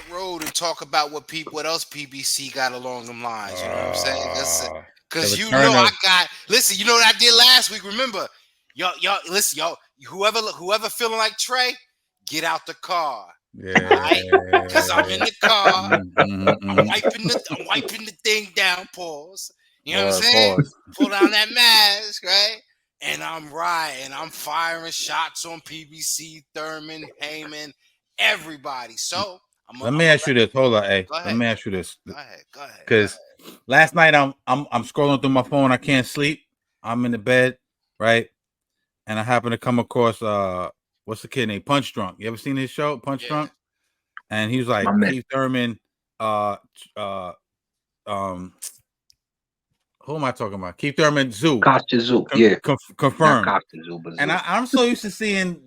Road and talk about what else PBC got along them lines. You know what I'm saying? The Because return I of got listen. You know what I did last week? Remember, y'all listen, y'all. Whoever feeling like Trey, get out the car. yeah. All right, because I'm in the car. I'm Mhm. wiping the thing down. Pause. You know what I'm Word, saying? pause. Pull down that mask, right? And I'm riding. I'm firing shots on PBC, Thurman, Heyman, everybody. So Let me ask you this. Hold on, hey. Go Let ahead. me ask you this. Go ahead. Because last night I'm scrolling through my phone. I can't sleep. I'm in the bed, right? And I happen to come across what's the kid named Punch Drunk. You ever seen his show, Punch Drunk? And he was like Keith Thurman, who am I talking about? Keith Thurman, Zoo. Tsyzu, yeah. Confirmed. Not Tsyzu, but And I'm so used to seeing,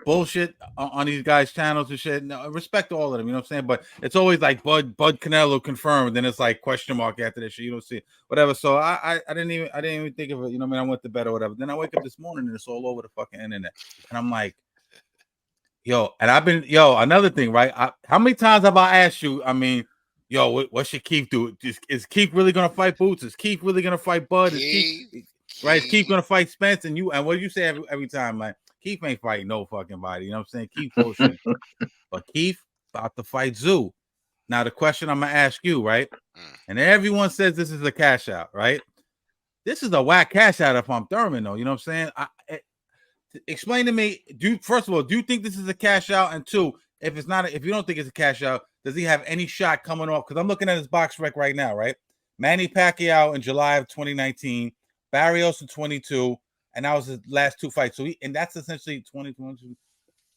bullshit on these guys' channels and shit. No, I respect all of them, you know what I'm saying? But it's always like Bud Canelo confirmed, then it's like question mark after that shit. You don't see it. Whatever. So I didn't even think of it, you know what I mean? I went to bed or whatever. Then I wake up this morning and it's all over the fucking internet. And I'm like, another thing, right? How many times have I asked you, what should Keith do? Is Keith really gonna fight Boots? Is Keith really gonna fight Bud? Is Keith gonna fight Spence? And what do you say every time? Like, Keith ain't fighting no fucking body. You know what I'm saying? Keith bullshit. But Keith about to fight Zoo. Now the question I'm gonna ask you, right? And everyone says this is a cash out, right? This is a whack cash out if I'm Thurman, though. You know what I'm saying? Explain to me. First of all, do you think this is a cash out? And two, if you don't think it's a cash out, does he have any shot coming off? Because I'm looking at his box rec right now, right? Manny Pacquiao in July of 2019, Barrios in 22, and that was his last two fights. So and that's essentially 2022.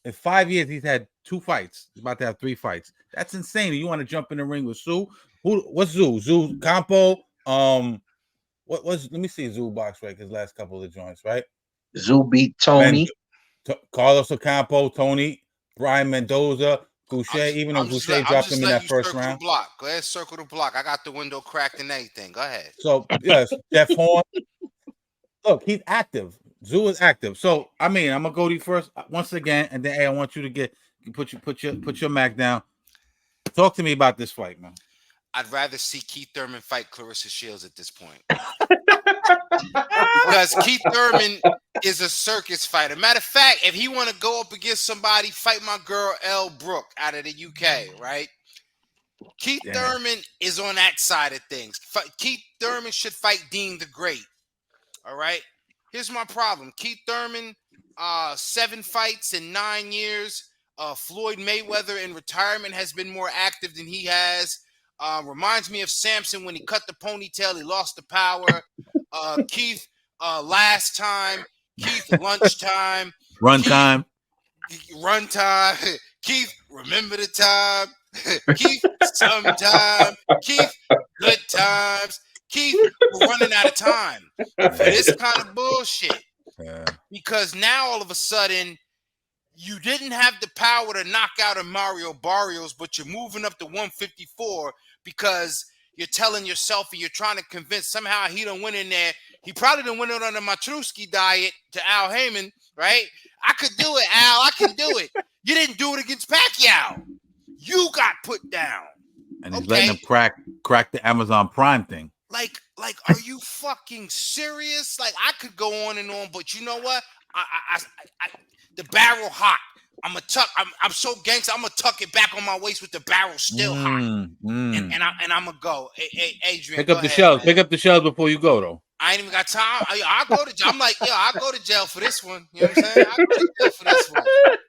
In 5 years, he's had two fights. He's about to have 3 fights. That's insane. You want to jump in the ring with Zoo? What's Zoo? Zoo Campo. Let me see Zoo box rec his last couple of joints, right? Zoo beat Tony. Carlos Ocampo, Tony, Brian Mendoza, Goucher, even though Goucher dropped him in that first round. Go ahead, circle the block. I got the window cracked and everything. Go ahead. So, yes, Jeff Horn. Look, he's active. Zoo is active. So, I'm going to go to you first once again, and then, hey, I want you to put your Mac down. Talk to me about this fight, man. I'd rather see Keith Thurman fight Clarissa Shields at this point. Because Keith Thurman is a circus fighter. Matter of fact, if he want to go up against somebody, fight my girl Elle Brooke out of the UK, right? Keith Thurman is on that side of things. Keith Thurman should fight Dean the Great. All right? Here's my problem. Keith Thurman, 7 fights in 9 years. Floyd Mayweather in retirement has been more active than he has. Reminds me of Samson when he cut the ponytail, he lost the power. Keith, last time. Keith, lunchtime. Runtime. Keith, remember the time. Keith, sometime. Keith, good times. Keith, we're running out of time for this kind of bullshit. Yeah. Because now all of a sudden, you didn't have the power to knock out a Mario Barrios, but you're moving up to 154 because you're telling yourself and you're trying to convince somehow he don't win in there. He probably didn't win it on the Matrusky diet to Al Heyman, right? I could do it, Al. I can do it. You didn't do it against Pacquiao. You got put down. And he's letting him crack the Amazon Prime thing. Like, are you fucking serious? Like, I could go on and on, but you know what? I the barrel hot. I'm so gangster. I'm gonna tuck it back on my waist with the barrel still hot, and I'm gonna go. Hey, Adrian, pick up the shells. Pick up the shells before you go, though. I ain't even got time. I'll go to jail. I'm like, I'll go to jail for this one. You know what I'm saying? I'll go to jail for this one.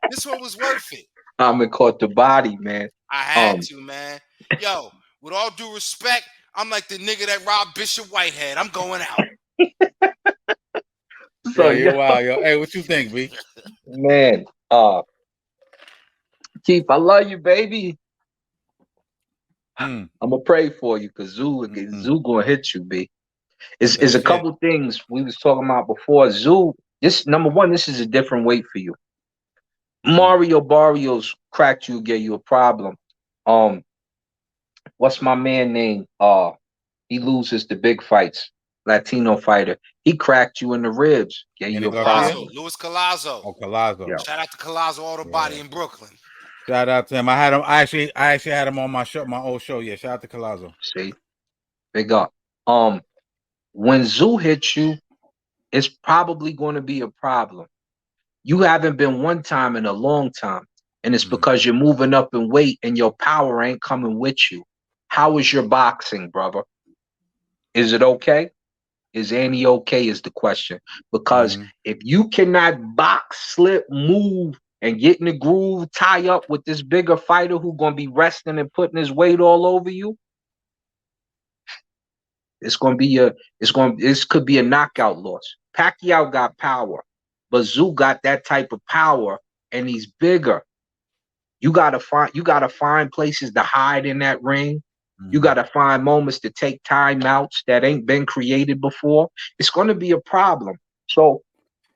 This one was worth it. I'm gonna caught the body, man. I had to, man. Yo, with all due respect, I'm like the nigga that robbed Bishop Whitehead. I'm going out. So you're wild, yo. Hey, what you think, B? Man, Keith, I love you, baby. I'm gonna pray for you because Zoo gonna hit you, B. It's a couple things we was talking about before. Zoo, number one, this is a different weight for you. Mario Barrios cracked you, gave you a problem. What's my man name? He loses the big fights. Latino fighter. He cracked you in the ribs. Gave you a problem. Luis Collazo. Oh, Collazo. Yeah. Shout out to Collazo Auto Body in Brooklyn. Shout out to him. I had him. I actually had him on my show, my old show. Yeah. Shout out to Collazo. See, big up. When Zoo hits you, it's probably going to be a problem. You haven't been one time in a long time, and it's because you're moving up in weight and your power ain't coming with you. How is your boxing, brother? Is it okay? Is Annie okay is the question. Because if you cannot box, slip, move, and get in the groove, tie up with this bigger fighter who's going to be resting and putting his weight all over you, this could be a knockout loss. Pacquiao got power, but Zoo got that type of power, and he's bigger. You gotta find places to hide in that ring. You gotta find moments to take timeouts that ain't been created before. It's gonna be a problem. So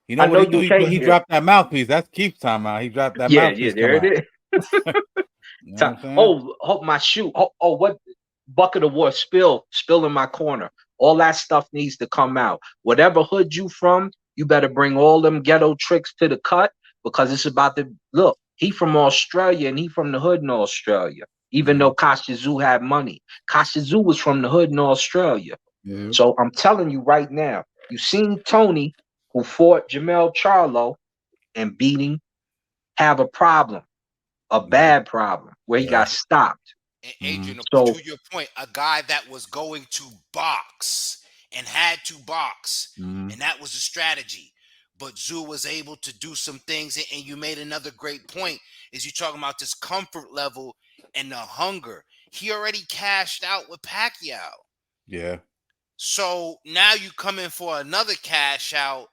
you know what he dropped that mouthpiece. That's Keith's timeout. He dropped that mouthpiece. Yeah, there it is. You know my shoe. What bucket of water spill in my corner. All that stuff needs to come out. Whatever hood you from, you better bring all them ghetto tricks to the cut, because it's about to look. He from Australia and he from the hood in Australia. Even though Kostya Tszyu had money, Kostya Tszyu was from the hood in Australia. So I'm telling you right now, you seen Tony, who fought Jamel Charlo and beat him, have a problem, a bad problem, where he got stopped. And Adrian, to your point, a guy that was going to box and had to box, and that was the strategy. But Tszyu was able to do some things, and you made another great point, is you talking about this comfort level and the hunger. He already cashed out with Pacquiao. Yeah. So now you come in for another cash out.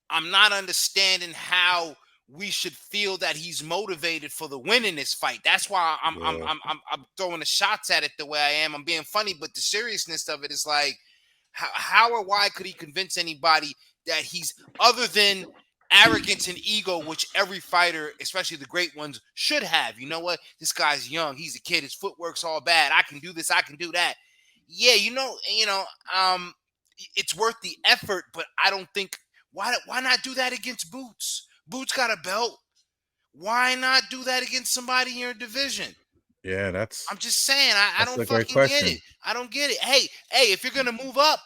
I'm not understanding how we should feel that he's motivated for the win in this fight. That's why I'm throwing the shots at it the way I am. I'm being funny, but the seriousness of it is like, how or why could he convince anybody that he's, other than arrogance and ego, which every fighter, especially the great ones, should have. You know what? This guy's young. He's a kid. His footwork's all bad. I can do this. I can do that. Yeah, it's worth the effort, but I don't think, why not do that against Boots? Boots got a belt. Why not do that against somebody in your division? Yeah, I'm just saying, I don't fucking get it. I don't get it. Hey, if you're gonna move up,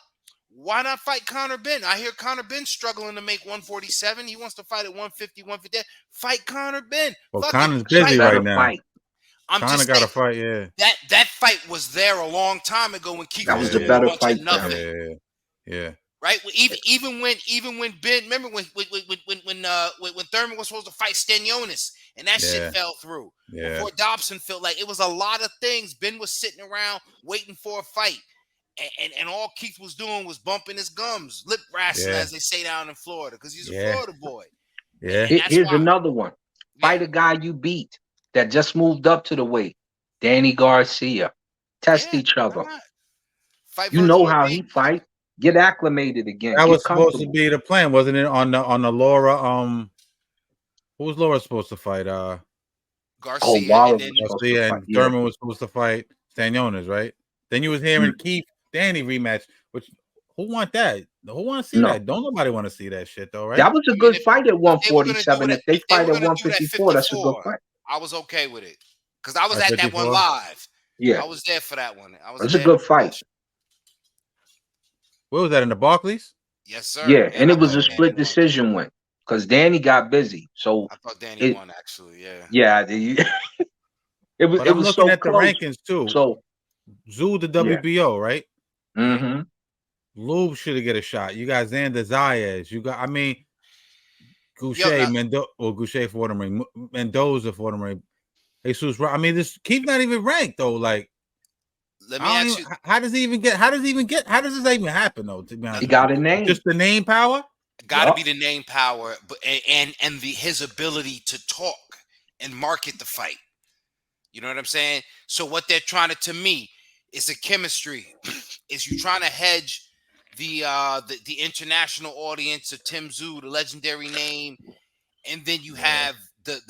why not fight Conor Benn? I hear Conor Benn struggling to make 147. He wants to fight at 150, 150. Fight Conor Benn. Well, Conor's busy right now. Conor got to fight, yeah. That fight was there a long time ago when Keith was the better fight. Yeah. Right? Even when Ben, remember when Thurman was supposed to fight Stanionis and that shit fell through. Yeah. Before Dobson felt like it was a lot of things. Ben was sitting around waiting for a fight. And all Keith was doing was bumping his gums, lip wrestling, as they say down in Florida, because he's a Florida boy. Yeah. Here's another one. Fight a guy you beat that just moved up to the weight. Danny Garcia. Test each other. You know how he fight. Get acclimated again. That was supposed to be the plan, wasn't it? On the Laura, who was Laura supposed to fight? Garcia, and Thurman was supposed to fight Stanionis, right? Then you was hearing Keith Danny rematch, which who want that? Who want to see that? Don't nobody want to see that shit though, right? That was a good fight at 147. If they fight at 154, that's a good fight. I was okay with it because I was at that one live. Yeah, I was there for that one. It's a good fight. Where was that, in the Barclays? Yes, sir. Yeah, and it was a split decision win because Danny got busy. So I thought Danny won actually. Yeah. Yeah. It was. But I'm looking at the rankings too. So Zoo the WBO, right? Mm-hmm. Lube should get a shot. You got Xander Zayas. You got, Goucher, Goucher for the ring. Mendoza for the ring. Jesus, this Keith not even ranked though. Like, let me ask you, how does this even happen though? To be honest, he got a name. Just the name power. Got to be the name power, but and his ability to talk and market the fight. You know what I'm saying? So what they're trying to me, is a chemistry. Is you trying to hedge the international audience of Tim Tsyzu, the legendary name, and then you have the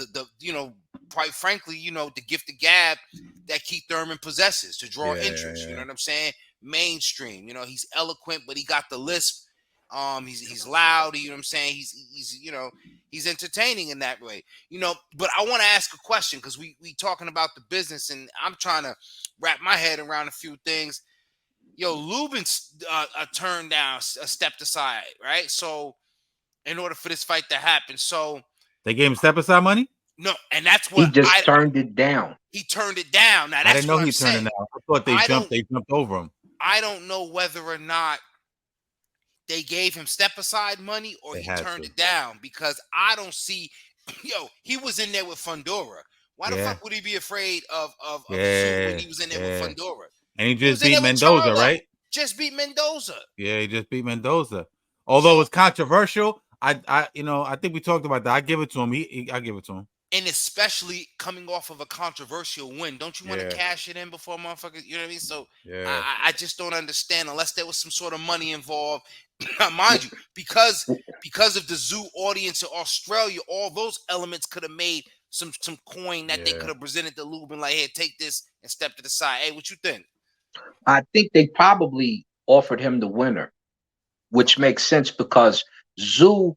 quite frankly, the gift of gab that Keith Thurman possesses to draw interest. You know what I'm saying? mainstream. You know, he's eloquent, but he got the lisp. He's loud. You know what I'm saying? He's he's entertaining in that way. You know, but I want to ask a question because we talking about the business, and I'm trying to wrap my head around a few things. Yo, Lubin's turned down, stepped aside, right? So in order for this fight to happen, so they gave him step aside money. no, and that's He what just turned it down. he turned it down. Now I that's didn't know what I'm he turned it saying. down. I thought they jumped over him. I don't know whether or not they gave him step aside money or They he had turned to. it down because I don't see. Yo, he was in there with Fundora. Why the fuck would he be afraid of Zoo when he was in there with Fundora? And he He was just in beat there with Mendoza, Charlo. right? Just beat Mendoza. Yeah, he just beat Mendoza. Although it's controversial, I think we talked about that. I give it to him. I give it to him. And especially coming off of a controversial win, don't you want to cash it in before motherfuckers? You know what I mean? So I just don't understand unless there was some sort of money involved. Mind you, because of the Zoo audience in Australia, all those elements could have made some coin that they could have presented to Lubin, like, here, take this and step to the side. Hey, what you think? I think they probably offered him the winner, which makes sense because Zoo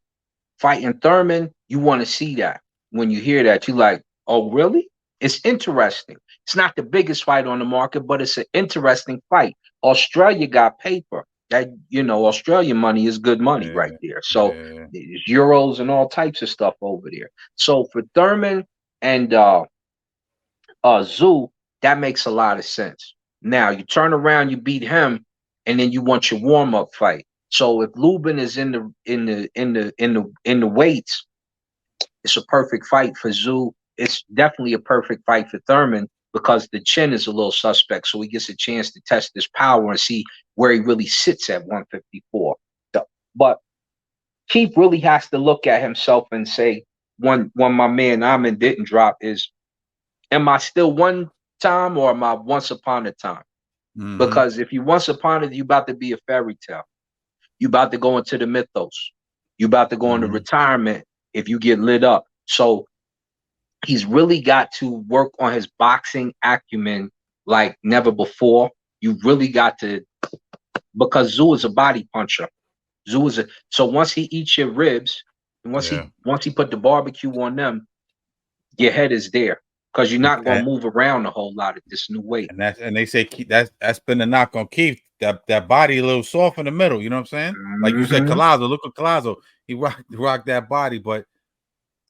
fighting Thurman, you want to see that. When you hear that, you like, oh, really? It's interesting. It's not the biggest fight on the market, but it's an interesting fight. Australia got paper. That, Australian money is good money right there. So there's euros and all types of stuff over there. So for Thurman and Zoo, that makes a lot of sense. Now you turn around, you beat him, and then you want your warm up fight. So if Lubin is in the weights, it's a perfect fight for Zoo. It's definitely a perfect fight for Thurman because the chin is a little suspect. So he gets a chance to test his power and see where he really sits at 154. But Keith really has to look at himself and say, when my man Amin didn't drop is, am I still one time or am I once upon a time? Mm-hmm. Because if you once upon it, you about to be a fairy tale. You about to go into the mythos. You about to go into retirement if you get lit up. So he's really got to work on his boxing acumen like never before. You really got to, because Zoo is a body puncher. So once he eats your ribs, and once he put the barbecue on them, your head is there. Because you're not going to move around a whole lot at this new weight. And they say that's been the knock on Keith. That body a little soft in the middle. You know what I'm saying? Like you said, Collazo. Look at Collazo. He rocked that body, but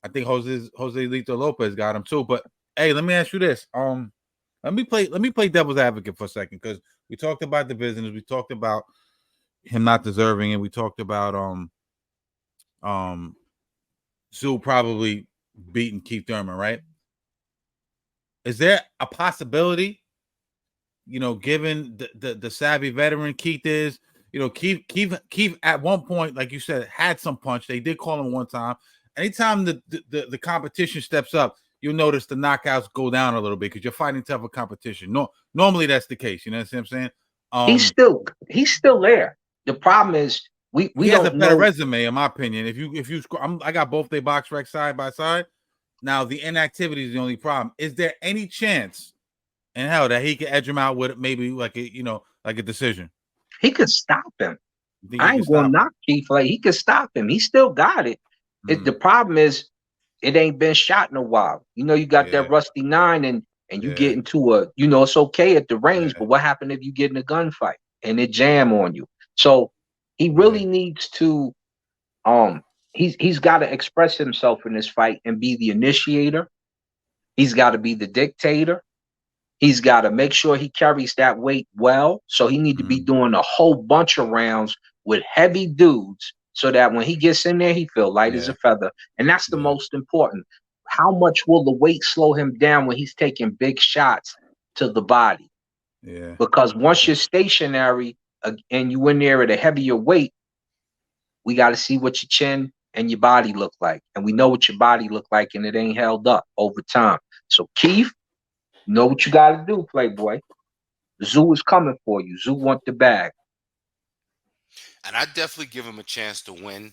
I think Jose Lito Lopez got him too. But hey, let me ask you this. Let me play devil's advocate for a second because we talked about the business. We talked about him not deserving, and we talked about Zoo probably beating Keith Thurman, right? Is there a possibility, given the savvy veteran Keith is, Keith at one point, like you said, had some punch. They did call him one time. Anytime the competition steps up, you'll notice the knockouts go down a little bit because you're fighting tougher competition. No, normally that's the case. You know what I'm saying? He's still there. The problem is we he has don't a better know. resume, in my opinion. If you I got both their box rec side by side. Now the inactivity is the only problem. Is there any chance in hell that he could edge him out with maybe like a decision? He could stop him. I ain't gonna knock Keith. Like he could stop him. He still got it. The problem is it ain't been shot in a while. You got that rusty 9 and you get into it's okay at the range, but what happened if you get in a gunfight and it jam on you? So he really needs to he's got to express himself in this fight and be the initiator. He's got to be the dictator. He's got to make sure he carries that weight well. So he need to be doing a whole bunch of rounds with heavy dudes so that when he gets in there, he feel light as a feather. And that's the most important. How much will the weight slow him down when he's taking big shots to the body? Yeah. Because once you're stationary and you in there at a heavier weight, we got to see what your chin and your body look like. And we know what your body look like, and it ain't held up over time. So Keith, you know what you got to do, Playboy. Zoo is coming for you. Zoo want the bag. And I definitely give him a chance to win,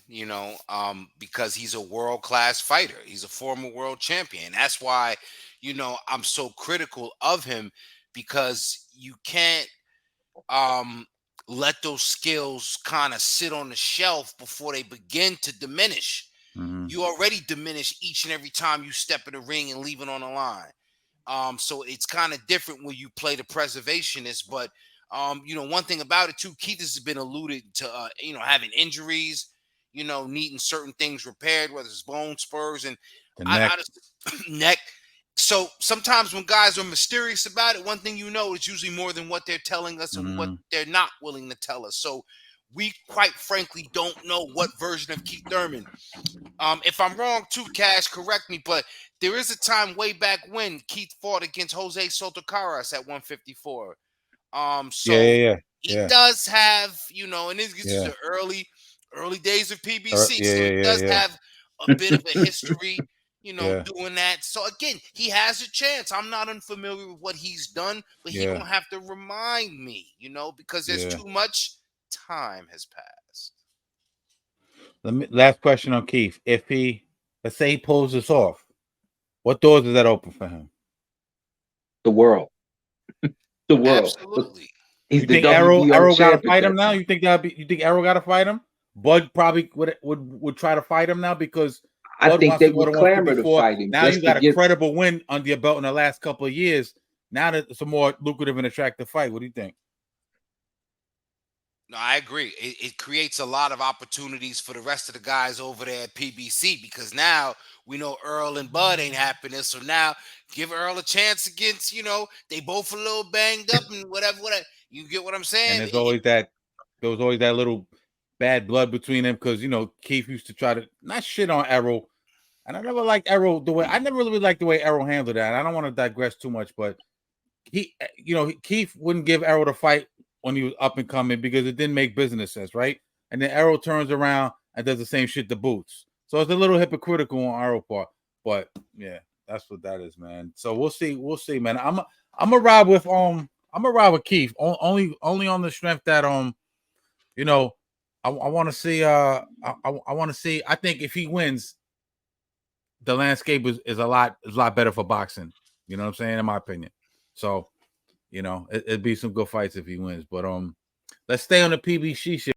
because he's a world-class fighter. He's a former world champion. That's why, I'm so critical of him, because you can't let those skills kind of sit on the shelf before they begin to diminish. You already diminish each and every time you step in the ring and leave it on the line. So it's kind of different when you play the preservationist. But one thing about it too, Keith has been alluded to, having injuries, needing certain things repaired, whether it's bone spurs and the neck. Neck. So sometimes when guys are mysterious about it, one thing it's usually more than what they're telling us and what they're not willing to tell us. So we quite frankly don't know what version of Keith Thurman. If I'm wrong too, Cash, correct me, but there is a time way back when Keith fought against Jose Soto Caras at 154. So he does have, and this is the early days of PBC. So he does have a bit of a history, doing that. So again, he has a chance. I'm not unfamiliar with what he's done, but he don't have to remind me, because there's too much time has passed. Last question on Keith. If let's say he pulls this off, what doors does that open for him? The world. The world. Absolutely. You think Arrow got to fight him now? You think Arrow got to fight him? Bud probably would try to fight him now because I think they would clamor to fight him. Now you got a credible win under your belt in the last couple of years. Now that it's a more lucrative and attractive fight. What do you think? No, I agree. It creates a lot of opportunities for the rest of the guys over there at PBC because now we know Earl and Bud ain't happening. So now give Earl a chance against, they both a little banged up and whatever. You get what I'm saying? And there was always that little bad blood between them because, Keith used to try to not shit on Errol. And I never liked Errol I never really liked the way Errol handled that. I don't want to digress too much, but Keith wouldn't give Errol the fight when he was up and coming because it didn't make business sense, right? And then Errol turns around and does the same shit to Boots. So it's a little hypocritical on Errol's part. But yeah, that's what that is, man. So we'll see, man. I'm gonna ride with Keith only on the strength that I want to see I want to see. I think if he wins, the landscape is a lot better for boxing. You know what I'm saying? In my opinion. So it'd be some good fights if he wins. But let's stay on the PBC shit.